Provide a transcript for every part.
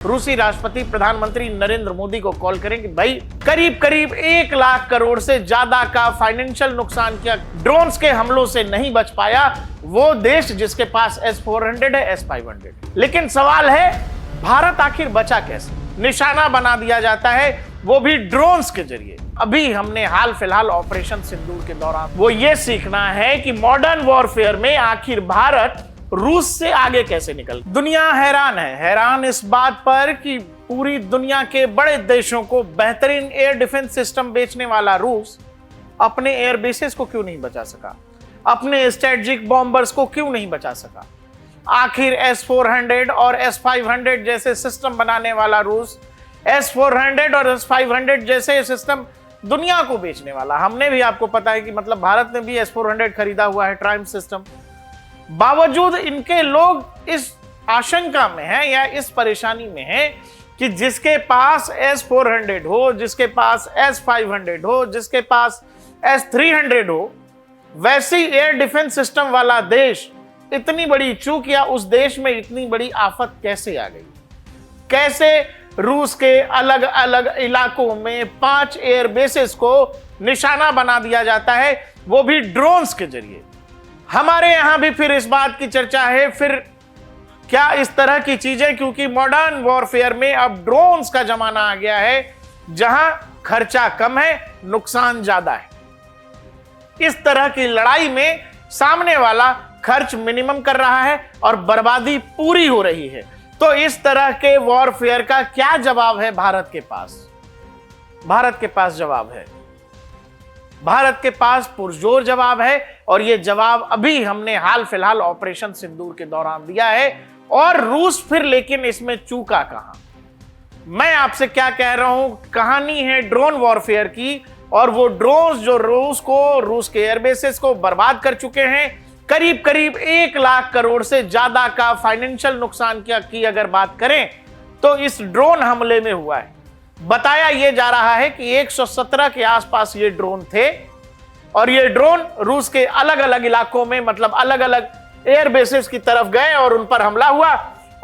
रूसी राष्ट्रपति प्रधानमंत्री नरेंद्र मोदी को कॉल करें कि भाई करीब करीब 1 लाख करोड़ से ज्यादा का फाइनेंशियल नुकसान किया, ड्रोन्स के हमलों से नहीं बच पाया वो देश जिसके पास S-400 है, S-500। लेकिन सवाल है भारत आखिर बचा कैसे? निशाना बना दिया जाता है वो भी ड्रोन्स के जरिए। अभी हमने हाल फिलहाल ऑपरेशन सिंदूर के दौरान वो ये सीखना है कि मॉडर्न वॉरफेयर में आखिर भारत रूस से आगे कैसे निकल। दुनिया हैरान इस बात पर कि पूरी दुनिया के बड़े देशों को बेहतरीन एयर डिफेंस सिस्टम बेचने वाला रूस अपने एयर बेसेस को क्यों नहीं बचा सका, अपने स्ट्रेटेजिक बॉम्बर्स को क्यों नहीं बचा सका। आखिर S-400 और S-500 जैसे सिस्टम बनाने वाला रूस S-400 और S-500 जैसे सिस्टम दुनिया को बेचने वाला। हमने भी, आपको पता है कि मतलब भारत ने भी S-400 खरीदा हुआ है, ट्रायम्फ सिस्टम। बावजूद इनके लोग इस आशंका में हैं या इस परेशानी में हैं कि जिसके पास S-400 हो, जिसके पास S-500 हो, जिसके पास S-300 हो, वैसी एयर डिफेंस सिस्टम वाला देश इतनी बड़ी चूक या उस देश में इतनी बड़ी आफत कैसे आ गई? कैसे रूस के अलग अलग इलाकों में 5 एयर बेसेस को निशाना बना दिया जाता है, वो भी ड्रोन्स के जरिए। हमारे यहां भी फिर इस बात की चर्चा है, फिर क्या इस तरह की चीजें, क्योंकि मॉडर्न वॉरफेयर में अब ड्रोन्स का जमाना आ गया है जहां खर्चा कम है, नुकसान ज्यादा है। इस तरह की लड़ाई में सामने वाला खर्च मिनिमम कर रहा है और बर्बादी पूरी हो रही है। तो इस तरह के वॉरफेयर का क्या जवाब है भारत के पास? भारत के पास जवाब है, भारत के पास पुरजोर जवाब है। और यह जवाब अभी हमने हाल फिलहाल ऑपरेशन सिंदूर के दौरान दिया है। और रूस फिर लेकिन इसमें चूका कहां? मैं आपसे क्या कह रहा हूं, कहानी है ड्रोन वॉरफेयर की। और वो ड्रोन्स जो रूस के एयरबेसेस को बर्बाद कर चुके हैं, करीब करीब 1 लाख करोड़ से ज्यादा का फाइनेंशियल नुकसान की अगर बात करें तो इस ड्रोन हमले में हुआ है। बताया यह जा रहा है कि 117 के आसपास ये ड्रोन थे और ये ड्रोन रूस के अलग अलग इलाकों में, मतलब अलग अलग एयर बेसेस की तरफ गए और उन पर हमला हुआ।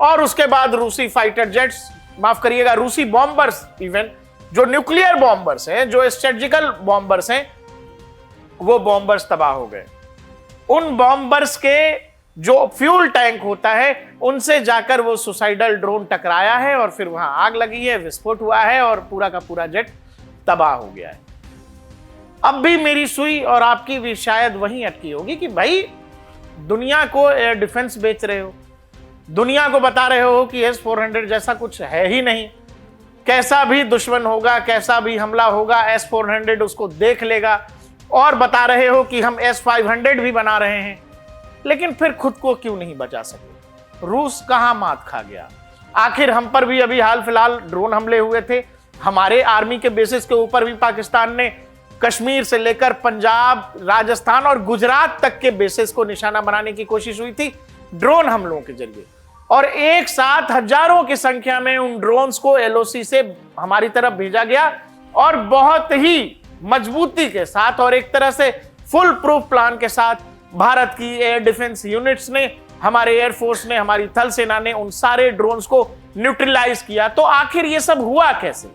और उसके बाद रूसी फाइटर जेट्स, माफ करिएगा, रूसी बॉम्बर्स, इवन जो न्यूक्लियर बॉम्बर्स हैं, जो स्ट्रेटेजिकल बॉम्बर्स हैं, वो बॉम्बर्स तबाह हो गए। उन बॉम्बर्स के जो फ्यूल टैंक होता है उनसे जाकर वो सुसाइडल ड्रोन टकराया है और फिर वहां आग लगी है, विस्फोट हुआ है और पूरा का पूरा जेट तबाह हो गया है। अब भी मेरी सुई और आपकी भी शायद वहीं अटकी होगी कि भाई दुनिया को एयर डिफेंस बेच रहे हो, दुनिया को बता रहे हो कि S-400 जैसा कुछ है ही नहीं, कैसा भी दुश्मन होगा, कैसा भी हमला होगा, S-400 उसको देख लेगा। और बता रहे हो कि हम S-500 भी बना रहे हैं, लेकिन फिर खुद को क्यों नहीं बचा सके? रूस कहां मात खा गया? आखिर हम पर भी अभी हाल फिलहाल ड्रोन हमले हुए थे, हमारे आर्मी के बेसिस के ऊपर भी पाकिस्तान ने कश्मीर से लेकर पंजाब, राजस्थान और गुजरात तक के बेसिस को निशाना बनाने की कोशिश हुई थी ड्रोन हमलों के जरिए। और एक साथ हजारों की संख्या में उन ड्रोन्स को LOC से हमारी तरफ भेजा गया और बहुत ही मजबूती के साथ और एक तरह से फुल प्रूफ प्लान के साथ भारत की एयर डिफेंस यूनिट्स ने, हमारे एयरफोर्स ने, हमारी थल सेना ने उन सारे ड्रोन्स को न्यूट्रलाइज किया। तो आखिर ये सब हुआ कैसे?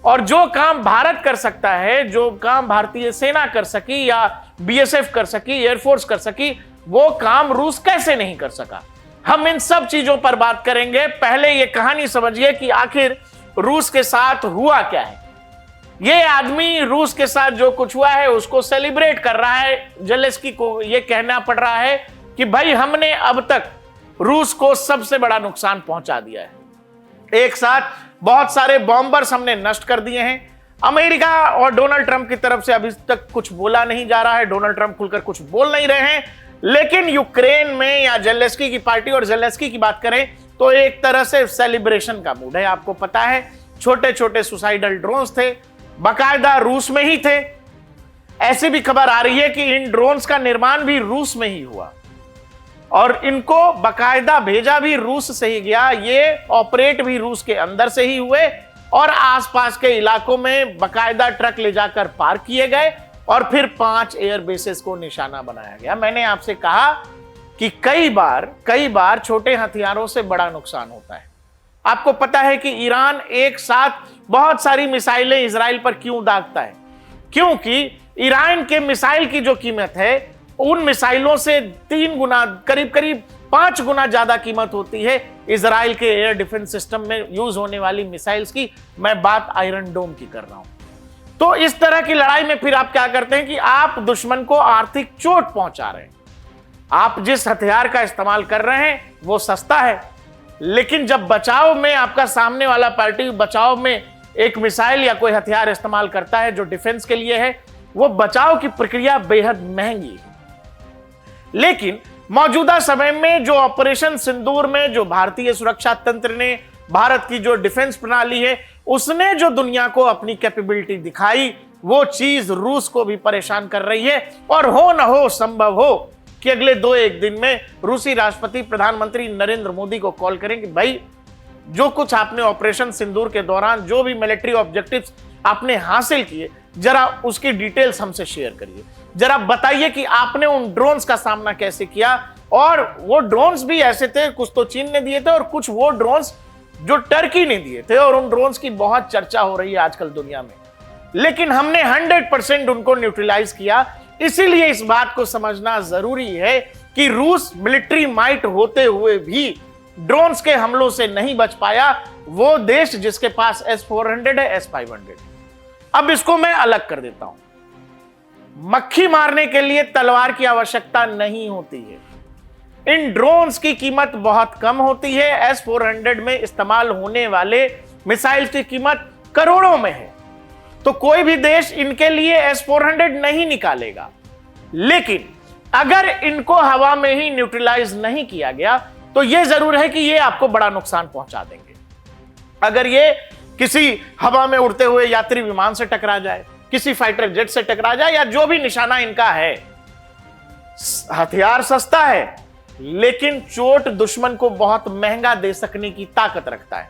और जो काम भारत कर सकता है, जो काम भारतीय सेना कर सकी या BSF कर सकी, एयरफोर्स कर सकी, वो काम रूस कैसे नहीं कर सका? हम इन सब चीजों पर बात करेंगे। पहले ये कहानी समझिए कि आखिर रूस के साथ हुआ क्या है। ये आदमी रूस के साथ जो कुछ हुआ है उसको सेलिब्रेट कर रहा है। जेलेंस्की को ये कहना पड़ रहा है कि भाई हमने अब तक रूस को सबसे बड़ा नुकसान पहुंचा दिया है। एक साथ बहुत सारे बॉम्बर्स हमने नष्ट कर दिए हैं। अमेरिका और डोनाल्ड ट्रंप की तरफ से अभी तक कुछ बोला नहीं जा रहा है, डोनाल्ड ट्रंप खुलकर कुछ बोल नहीं रहे हैं। लेकिन यूक्रेन में या जेलेंस्की की पार्टी और जेलेंस्की की बात करें तो एक तरह से सेलिब्रेशन का मूड है। आपको पता है छोटे छोटे सुसाइडल ड्रोन्स थे, बाकायदा रूस में ही थे। ऐसी भी खबर आ रही है कि इन ड्रोन्स का निर्माण भी रूस में ही हुआ और इनको बाकायदा भेजा भी रूस से ही गया, ये ऑपरेट भी रूस के अंदर से ही हुए और आसपास के इलाकों में बाकायदा ट्रक ले जाकर पार्क किए गए और फिर 5 एयर बेसेस को निशाना बनाया गया। मैंने आपसे कहा कि कई बार छोटे हथियारों से बड़ा नुकसान होता है। आपको पता है कि ईरान एक साथ बहुत सारी मिसाइलें इजराइल पर क्यों दागता है? क्योंकि ईरान के मिसाइल की जो कीमत है उन मिसाइलों से 3 गुना, करीब करीब 5 गुना ज्यादा कीमत होती है इजराइल के एयर डिफेंस सिस्टम में यूज होने वाली मिसाइल्स की। मैं बात आयरन डोम की कर रहा हूं। तो इस तरह की लड़ाई में फिर आप क्या करते हैं कि आप दुश्मन को आर्थिक चोट पहुंचा रहे हैं। आप जिस हथियार का इस्तेमाल कर रहे हैं वो सस्ता है, लेकिन जब बचाव में आपका सामने वाला पार्टी बचाव में एक मिसाइल या कोई हथियार इस्तेमाल करता है जो डिफेंस के लिए है, वो बचाव की प्रक्रिया बेहद महंगी है। लेकिन मौजूदा समय में जो ऑपरेशन सिंदूर में जो भारतीय सुरक्षा तंत्र ने, भारत की जो डिफेंस प्रणाली है, उसने जो दुनिया को अपनी कैपेबिलिटी दिखाई, वो चीज रूस को भी परेशान कर रही है। और हो न हो, संभव हो कि अगले 2-1 दिन में रूसी राष्ट्रपति प्रधानमंत्री नरेंद्र मोदी को कॉल करें कि भाई जो कुछ आपने ऑपरेशन सिंदूर के दौरान जो भी मिलिट्री ऑब्जेक्टिव्स आपने हासिल किए, जरा उसकी डिटेल्स हमसे शेयर करिए। जरा बताइए कि आपने उन ड्रोन्स का सामना कैसे किया, और वो ड्रोन्स भी ऐसे थे, कुछ तो चीन ने दिए थे और कुछ वो ड्रोन्स जो टर्की ने दिए थे, और उन ड्रोन्स की बहुत चर्चा हो रही है आजकल दुनिया में। लेकिन हमने 100% उनको न्यूट्रलाइज किया। इसीलिए इस बात को समझना जरूरी है कि रूस मिलिट्री माइट होते हुए भी ड्रोन्स के हमलों से नहीं बच पाया, वो देश जिसके पास S-400 है, S-500। अब इसको मैं अलग कर देता हूं। मक्खी मारने के लिए तलवार की आवश्यकता नहीं होती है। इन ड्रोन्स की कीमत बहुत कम होती है। S-400 में इस्तेमाल होने वाले मिसाइल की कीमत करोड़ों में है। तो कोई भी देश इनके लिए S-400 नहीं निकालेगा। लेकिन अगर इनको हवा में ही न्यूट्रलाइज नहीं किया गया तो यह जरूर है कि ये आपको बड़ा नुकसान पहुंचा देंगे। अगर ये किसी हवा में उड़ते हुए यात्री विमान से टकरा जाए, किसी फाइटर जेट से टकरा जाए, या जो भी निशाना इनका है, हथियार सस्ता है लेकिन चोट दुश्मन को बहुत महंगा दे सकने की ताकत रखता है।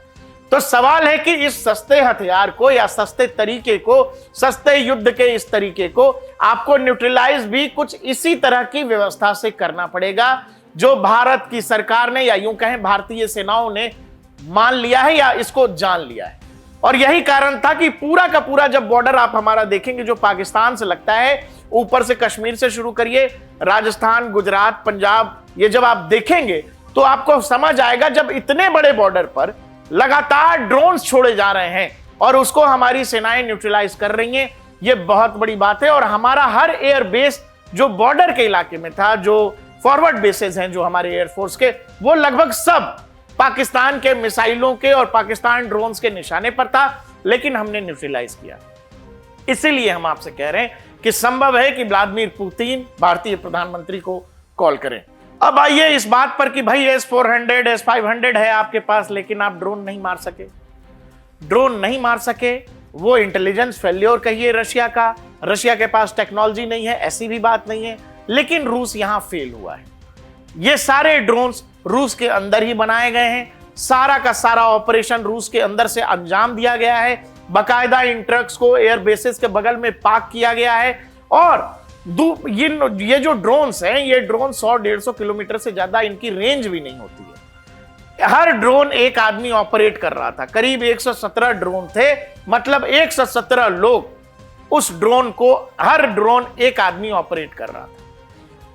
तो सवाल है कि इस सस्ते हथियार को या सस्ते तरीके को, सस्ते युद्ध के इस तरीके को आपको न्यूट्रलाइज भी कुछ इसी तरह की व्यवस्था से करना पड़ेगा जो भारत की सरकार ने, या यूं कहें भारतीय सेनाओं ने मान लिया है या इसको जान लिया है। और यही कारण था कि पूरा का पूरा जब बॉर्डर आप हमारा देखेंगे जो पाकिस्तान से लगता है, ऊपर से कश्मीर से शुरू करिए, राजस्थान, गुजरात, पंजाब, ये जब आप देखेंगे तो आपको समझ आएगा, जब इतने बड़े बॉर्डर पर लगातार ड्रोन्स छोड़े जा रहे हैं और उसको हमारी सेनाएं न्यूट्रलाइज कर रही हैं, ये बहुत बड़ी बात है। और हमारा हर एयर बेस जो बॉर्डर के इलाके में था, जो फॉरवर्ड बेसेस हैं जो हमारे एयरफोर्स के, वो लगभग सब पाकिस्तान के मिसाइलों के और पाकिस्तान ड्रोन्स के निशाने पर था, लेकिन हमने न्यूट्रलाइज किया। इसीलिए हम आपसे कह रहे हैं कि संभव है कि व्लादिमीर पुतिन भारतीय प्रधानमंत्री को कॉल करें। अब आइए इस बात पर कि भाई S-400, S-500 है आपके पास, लेकिन आप ड्रोन नहीं मार सके। ड्रोन नहीं मार सके, वो इंटेलिजेंस फेल्योर कहिए रशिया का, रशिया के पास टेक्नोलॉजी नहीं है, ऐसी भी बात नहीं है, लेकिन रूस यहां फेल हुआ है। ये सारे ड्रोन्स रूस के अंदर ही बनाए गए हैं, सारा का सारा ऑपरेशन रूस के अंदर से अंजाम दिया गया है, बाकायदा इन ट्रक्स को एयर बेसिस के बगल में पार्क किया गया है। और ये जो ड्रोन्स हैं, ये ड्रोन 100-150 किलोमीटर से ज्यादा इनकी रेंज भी नहीं होती है। हर ड्रोन एक आदमी ऑपरेट कर रहा था, करीब 117 ड्रोन थे, मतलब 117 लोग उस ड्रोन को, हर ड्रोन एक आदमी ऑपरेट कर रहा था।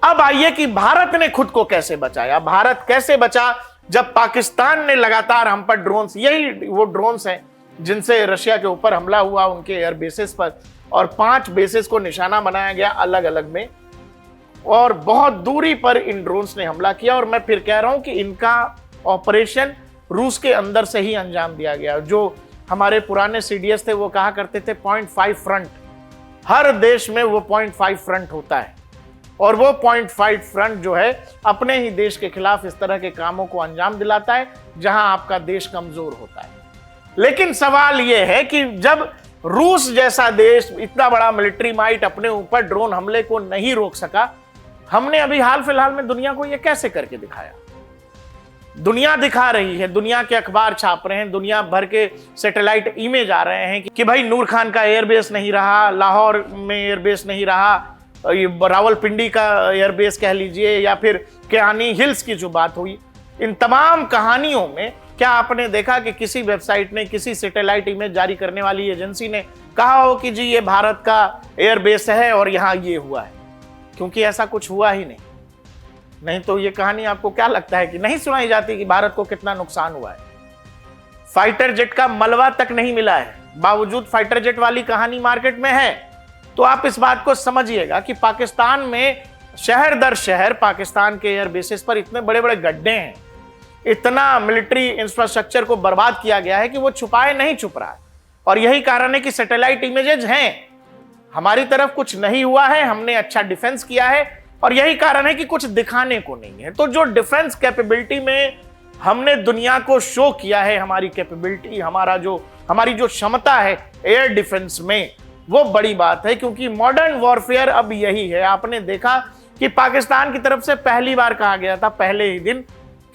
अब आइए कि भारत ने खुद को कैसे बचाया। भारत कैसे बचा जब पाकिस्तान ने लगातार हम पर ड्रोन्स, यही वो ड्रोन्स हैं जिनसे रशिया के ऊपर हमला हुआ उनके एयर बेसिस पर, और 5 बेसिस को निशाना बनाया गया अलग अलग में, और बहुत दूरी पर इन ड्रोन्स ने हमला किया। और मैं फिर कह रहा हूं कि इनका ऑपरेशन रूस के अंदर से ही अंजाम दिया गया। जो हमारे पुराने CDS थे वो कहा करते थे 0.5 फ्रंट, हर देश में वो 0.5 फ्रंट होता है, और वो 0.5 फ्रंट जो है अपने ही देश के खिलाफ इस तरह के कामों को अंजाम दिलाता है जहां आपका देश कमजोर होता है। लेकिन सवाल यह है कि जब रूस जैसा देश इतना बड़ा मिलिट्री माइट अपने ऊपर ड्रोन हमले को नहीं रोक सका, हमने अभी हाल फिलहाल में दुनिया को यह कैसे करके दिखाया। दुनिया दिखा रही है, दुनिया के अखबार छाप रहे हैं, दुनिया भर के सैटेलाइट इमेज आ रहे हैं कि भाई नूर खान का एयरबेस नहीं रहा, लाहौर में एयरबेस नहीं रहा, रावलपिंडी का एयरबेस कह लीजिए, या फिर केहानी हिल्स की जो बात हुई, इन तमाम कहानियों में क्या आपने देखा कि किसी वेबसाइट ने, किसी सैटेलाइट इमेज जारी करने वाली एजेंसी ने कहा हो कि जी ये भारत का एयरबेस है और यहां ये हुआ है? क्योंकि ऐसा कुछ हुआ ही नहीं तो ये कहानी आपको क्या लगता है कि नहीं सुनाई जाती कि भारत को कितना नुकसान हुआ है? फाइटर जेट का मलबा तक नहीं मिला है, बावजूद फाइटर जेट वाली कहानी मार्केट में है। तो आप इस बात को समझिएगा कि पाकिस्तान में शहर दर शहर पाकिस्तान के एयर बेसिस पर इतने बड़े बड़े गड्ढे हैं, इतना मिलिट्री इंफ्रास्ट्रक्चर को बर्बाद किया गया है कि वो छुपाए नहीं छुप रहा है। और यही कारण है कि सैटेलाइट इमेजेस हैं, हमारी तरफ कुछ नहीं हुआ है, हमने अच्छा डिफेंस किया है, और यही कारण है कि कुछ दिखाने को नहीं है। तो जो डिफेंस कैपेबिलिटी में हमने दुनिया को शो किया है, हमारी कैपेबिलिटी, हमारी जो क्षमता है एयर डिफेंस में, वो बड़ी बात है। क्योंकि मॉडर्न वॉरफेयर अब यही है। आपने देखा कि पाकिस्तान की तरफ से पहली बार कहा गया था पहले ही दिन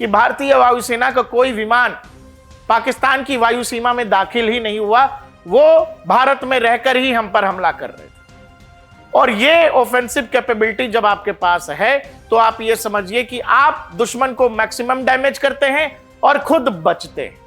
कि भारतीय वायुसेना का कोई विमान पाकिस्तान की वायु सीमा में दाखिल ही नहीं हुआ, वो भारत में रहकर ही हम पर हमला कर रहे थे। और ये ऑफेंसिव कैपेबिलिटी जब आपके पास है तो आप ये समझिए कि आप दुश्मन को मैक्सिमम डैमेज करते हैं और खुद बचते हैं।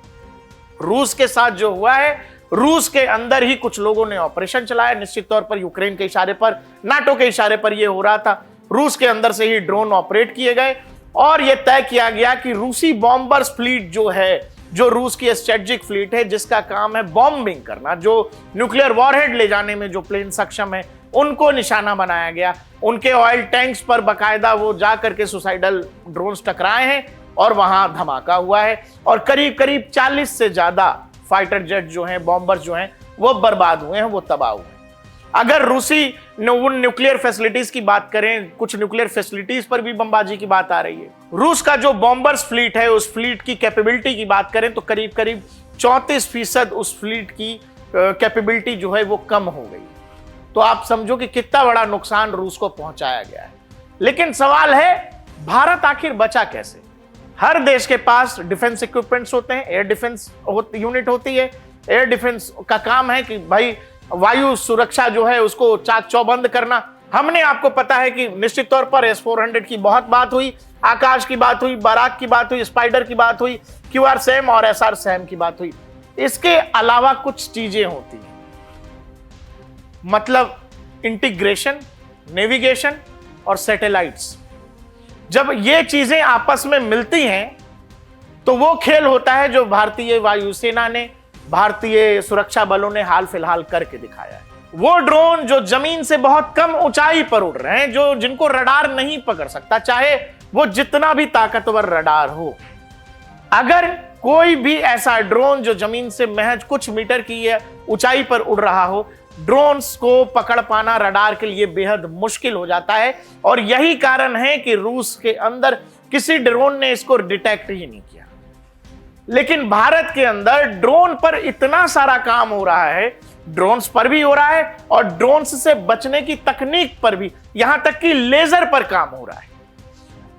रूस के साथ जो हुआ है, रूस के अंदर ही कुछ लोगों ने ऑपरेशन चलाया, निश्चित तौर पर यूक्रेन के इशारे पर, नाटो के इशारे पर यह हो रहा था। रूस के अंदर से ही ड्रोन ऑपरेट किए गए और यह तय किया गया कि रूसी बॉम्बर्स फ्लीट जो है, जो रूस की स्ट्रेटेजिक फ्लीट है जिसका काम है बॉम्बिंग करना, जो न्यूक्लियर वॉरहेड ले जाने में जो प्लेन सक्षम है, उनको निशाना बनाया गया। उनके ऑयल टैंक्स पर बकायदा वो जा करके सुसाइडल ड्रोन्स टकराए हैं और वहां धमाका हुआ है और करीब करीब 40 से ज्यादा फाइटर जेट जो हैं, बॉम्बर्स जो हैं, वो बर्बाद हुए हैं, वो तबाह हुए हैं। अगर रूसी न्यूक्लियर फैसिलिटीज की बात करें, कुछ न्यूक्लियर फैसिलिटीज पर भी बमबाजी की बात आ रही है। रूस का जो बॉम्बर्स फ्लीट है, उस फ्लीट की कैपेबिलिटी की बात करें तो करीब करीब 34% उस फ्लीट की कैपेबिलिटी जो है वो कम हो गई। तो आप समझो कि कितना बड़ा नुकसान रूस को पहुंचाया गया है। लेकिन सवाल है, भारत आखिर बचा कैसे? हर देश के पास डिफेंस इक्विपमेंट्स होते हैं, एयर डिफेंस यूनिट होती है। एयर डिफेंस का काम है कि भाई वायु सुरक्षा जो है उसको चाक चौबंद करना। हमने, आपको पता है कि निश्चित तौर पर S-400 की बहुत बात हुई, आकाश की बात हुई, बराक की बात हुई, स्पाइडर की बात हुई, QR-SAM और SR-SAM की बात हुई। इसके अलावा कुछ चीजें होती हैं, मतलब इंटीग्रेशन, नेविगेशन और सैटेलाइट्स। जब ये चीजें आपस में मिलती हैं तो वो खेल होता है जो भारतीय वायुसेना ने, भारतीय सुरक्षा बलों ने हाल फिलहाल करके दिखाया है। वो ड्रोन जो जमीन से बहुत कम ऊंचाई पर उड़ रहे हैं, जो जिनको रडार नहीं पकड़ सकता, चाहे वो जितना भी ताकतवर रडार हो। अगर कोई भी ऐसा ड्रोन जो जमीन से महज कुछ मीटर की ऊंचाई पर उड़ रहा हो, ड्रोन्स को पकड़ पाना रडार के लिए बेहद मुश्किल हो जाता है। और यही कारण है कि रूस के अंदर किसी ड्रोन ने इसको डिटेक्ट ही नहीं किया। लेकिन भारत के अंदर ड्रोन पर इतना सारा काम हो रहा है, ड्रोन्स पर भी हो रहा है और ड्रोन्स से बचने की तकनीक पर भी, यहां तक कि लेजर पर काम हो रहा है।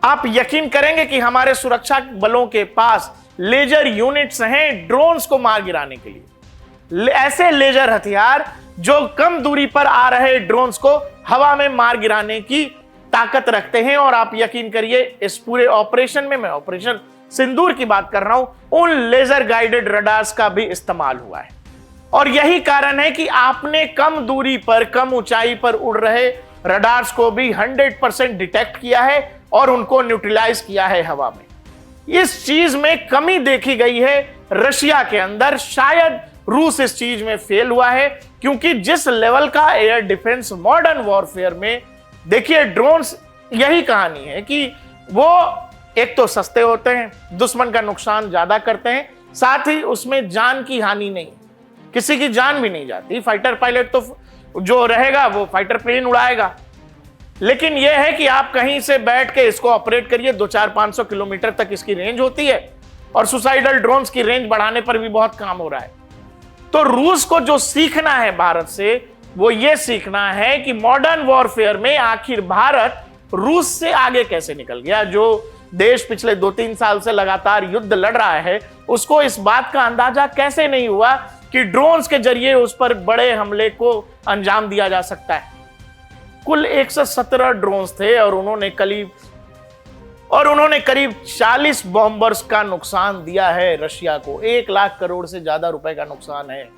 आप यकीन करेंगे कि हमारे सुरक्षा बलों के पास लेजर यूनिट्स हैं ड्रोन्स को मार गिराने के लिए। ऐसे लेजर हथियार जो कम दूरी पर आ रहे ड्रोन्स को हवा में मार गिराने की ताकत रखते हैं। और आप यकीन करिए, इस पूरे ऑपरेशन में, मैं ऑपरेशन सिंदूर की बात कर रहा हूं, उन लेजर गाइडेड रडार्स का भी इस्तेमाल हुआ है। और यही कारण है कि आपने कम दूरी पर, कम ऊंचाई पर उड़ रहे रडार्स को भी 100% डिटेक्ट किया है और उनको न्यूट्रलाइज किया है हवा में। इस चीज में कमी देखी गई है रशिया के अंदर। शायद रूस इस चीज में फेल हुआ है, क्योंकि जिस लेवल का एयर डिफेंस मॉडर्न वॉरफेयर में, देखिए ड्रोन्स, यही कहानी है कि वो एक तो सस्ते होते हैं, दुश्मन का नुकसान ज्यादा करते हैं, साथ ही उसमें जान की हानि नहीं, किसी की जान भी नहीं जाती। फाइटर पायलट तो जो रहेगा वो फाइटर प्लेन उड़ाएगा, लेकिन यह है कि आप कहीं से बैठ के इसको ऑपरेट करिए, 200-500 किलोमीटर तक इसकी रेंज होती है और सुसाइडल ड्रोन्स की रेंज बढ़ाने पर भी बहुत काम हो रहा है। तो रूस को जो सीखना है भारत से, वो ये सीखना है कि मॉडर्न वॉरफेयर में आखिर भारत रूस से आगे कैसे निकल गया। जो देश पिछले 2-3 साल से लगातार युद्ध लड़ रहा है, उसको इस बात का अंदाजा कैसे नहीं हुआ कि ड्रोन्स के जरिए उस पर बड़े हमले को अंजाम दिया जा सकता है। कुल 117 ड्रोन्स थे और उन्होंने करीब और उन्होंने करीब 40 बॉम्बर्स का नुकसान दिया है रशिया को। 1 लाख करोड़ से ज्यादा रुपए का नुकसान है।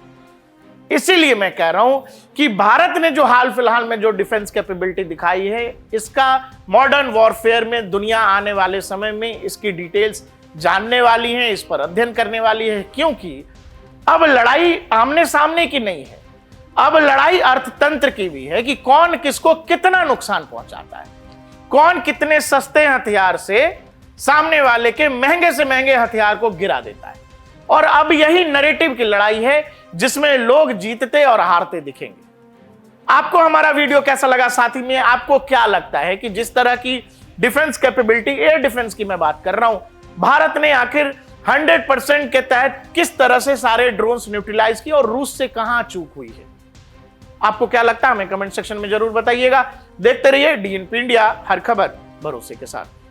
इसीलिए मैं कह रहा हूं कि भारत ने जो हाल फिलहाल में जो डिफेंस कैपेबिलिटी दिखाई है, इसका मॉडर्न वॉरफेयर में दुनिया आने वाले समय में इसकी डिटेल्स जानने वाली है, इस पर अध्ययन करने वाली है, क्योंकि अब लड़ाई आमने सामने की नहीं है, अब लड़ाई अर्थतंत्र की भी है कि कौन किसको कितना नुकसान पहुंचाता है, कौन कितने सस्ते हथियार से सामने वाले के महंगे से महंगे हथियार को गिरा देता है। और अब यही नैरेटिव की लड़ाई है जिसमें लोग जीतते और हारते दिखेंगे। आपको हमारा वीडियो कैसा लगा साथी में? आपको क्या लगता है कि जिस तरह की डिफेंस कैपेबिलिटी, एयर डिफेंस की मैं बात कर रहा हूं, भारत ने आखिर 100% के तहत किस तरह से सारे ड्रोन्स न्यूट्रलाइज किए और रूस से कहां चूक हुई है? आपको क्या लगता है हमें कमेंट सेक्शन में जरूर बताइएगा। देखते रहिए DNP इंडिया, हर खबर भरोसे के साथ।